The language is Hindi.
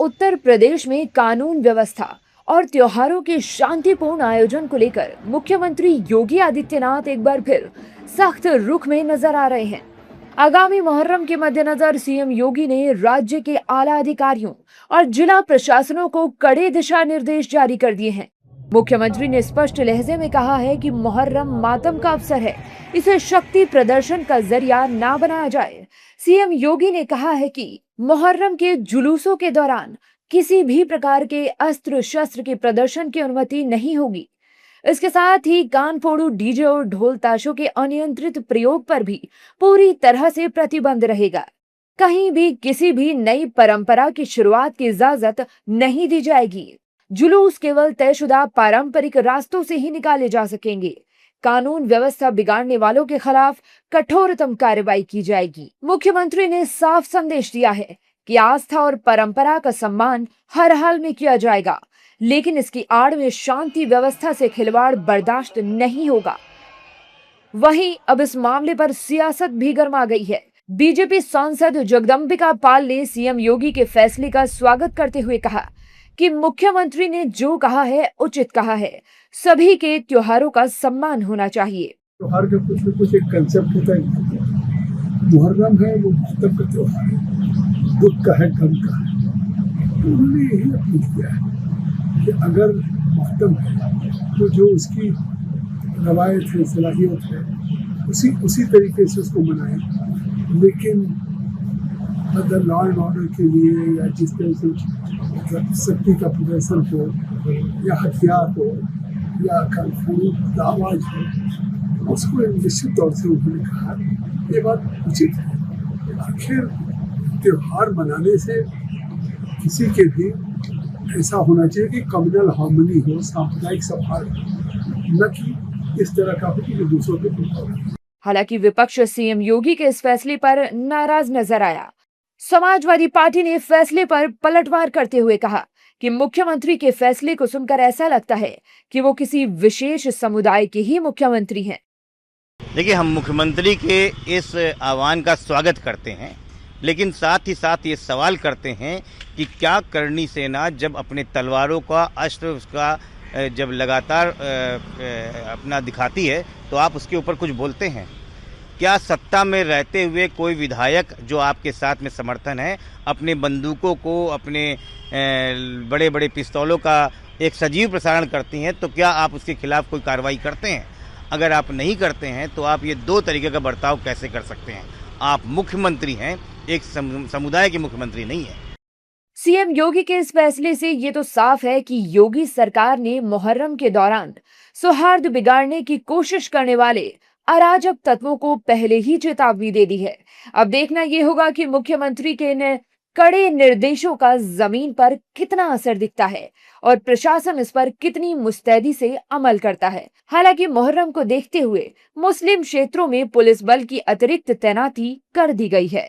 उत्तर प्रदेश में कानून व्यवस्था और त्योहारों के शांतिपूर्ण आयोजन को लेकर मुख्यमंत्री योगी आदित्यनाथ एक बार फिर सख्त रुख में नजर आ रहे हैं। आगामी मुहर्रम के मद्देनजर सीएम योगी ने राज्य के आला अधिकारियों और जिला प्रशासनों को कड़े दिशा निर्देश जारी कर दिए हैं। मुख्यमंत्री ने स्पष्ट लहजे में कहा है कि मुहर्रम मातम का अवसर है, इसे शक्ति प्रदर्शन का जरिया ना बनाया जाए। सीएम योगी ने कहा है कि मुहर्रम के जुलूसों के दौरान किसी भी प्रकार के अस्त्र शस्त्र के प्रदर्शन की अनुमति नहीं होगी। इसके साथ ही कान फोड़ू डीजे और ढोल ताशों के अनियंत्रित प्रयोग पर भी पूरी तरह से प्रतिबंध रहेगा। कहीं भी किसी भी नई परंपरा की शुरुआत की इजाजत नहीं दी जाएगी। जुलूस केवल तयशुदा पारंपरिक रास्तों से ही निकाले जा सकेंगे। कानून व्यवस्था बिगाड़ने वालों के खिलाफ कठोरतम कार्रवाई की जाएगी। मुख्यमंत्री ने साफ संदेश दिया है कि आस्था और परंपरा का सम्मान हर हाल में किया जाएगा, लेकिन इसकी आड़ में शांति व्यवस्था से खिलवाड़ बर्दाश्त नहीं होगा। वहीं अब इस मामले पर सियासत भी गर्मा गई है। बीजेपी सांसद जगदंबिका पाल ने सीएम योगी के फैसले का स्वागत करते हुए कहा कि मुख्यमंत्री ने जो कहा है उचित कहा है। सभी के त्योहारों का सम्मान होना चाहिए। त्योहार का कुछ न कुछ एक कंसेप्ट होता है। मुहर्रम है वो मातम का त्योहार है, दुख का है, गम का है। तो उन्होंने यही अपील किया है कि अगर मातम है तो जो उसकी रवायत है, सलाहियत है, उसी तरीके से उसको मनाएं, लेकिन मतलब लॉ एंड ऑर्डर के लिए या जिस तरह से मतलब शक्ति का प्रदर्शन हो या हथियार हो या कानून आवाज हो, उसको निश्चित तौर से उन्होंने कहा ये बात उचित है। आखिर त्योहार मनाने से किसी के भी ऐसा होना चाहिए कि कम्युनल हार्मनी हो, सांप्रदायिक सौहार्द, न कि इस तरह का हो कि दूसरों पे प्रभाव। हालांकि विपक्ष सीएम योगी के इस फैसले पर नाराज नजर आया। समाजवादी पार्टी ने फैसले पर पलटवार करते हुए कहा कि मुख्यमंत्री के फैसले को सुनकर ऐसा लगता है कि वो किसी विशेष समुदाय के ही मुख्यमंत्री हैं। देखिए, हम मुख्यमंत्री के इस आह्वान का स्वागत करते हैं, लेकिन साथ ही साथ ये सवाल करते हैं कि क्या करनी सेना जब अपने तलवारों का अस्त्र उसका जब लगातार अपना दिखाती है तो आप उसके ऊपर कुछ बोलते हैं? क्या सत्ता में रहते हुए कोई विधायक जो आपके साथ में समर्थन है अपने बंदूकों को, अपने बड़े बड़े पिस्तौलों का एक सजीव प्रसारण करती हैं, तो क्या आप उसके खिलाफ कोई कार्रवाई करते हैं? अगर आप नहीं करते हैं तो आप ये दो तरीके का बर्ताव कैसे कर सकते हैं? आप मुख्यमंत्री हैं, एक समुदाय के मुख्यमंत्री नहीं है। सीएम योगी के इस फैसले से ये तो साफ है कि योगी सरकार ने मुहर्रम के दौरान सौहार्द बिगाड़ने की कोशिश करने वाले अराजक तत्वों को पहले ही चेतावनी दे दी है। अब देखना यह होगा कि मुख्यमंत्री के इन कड़े निर्देशों का जमीन पर कितना असर दिखता है और प्रशासन इस पर कितनी मुस्तैदी से अमल करता है। हालांकि मुहर्रम को देखते हुए मुस्लिम क्षेत्रों में पुलिस बल की अतिरिक्त तैनाती कर दी गई है।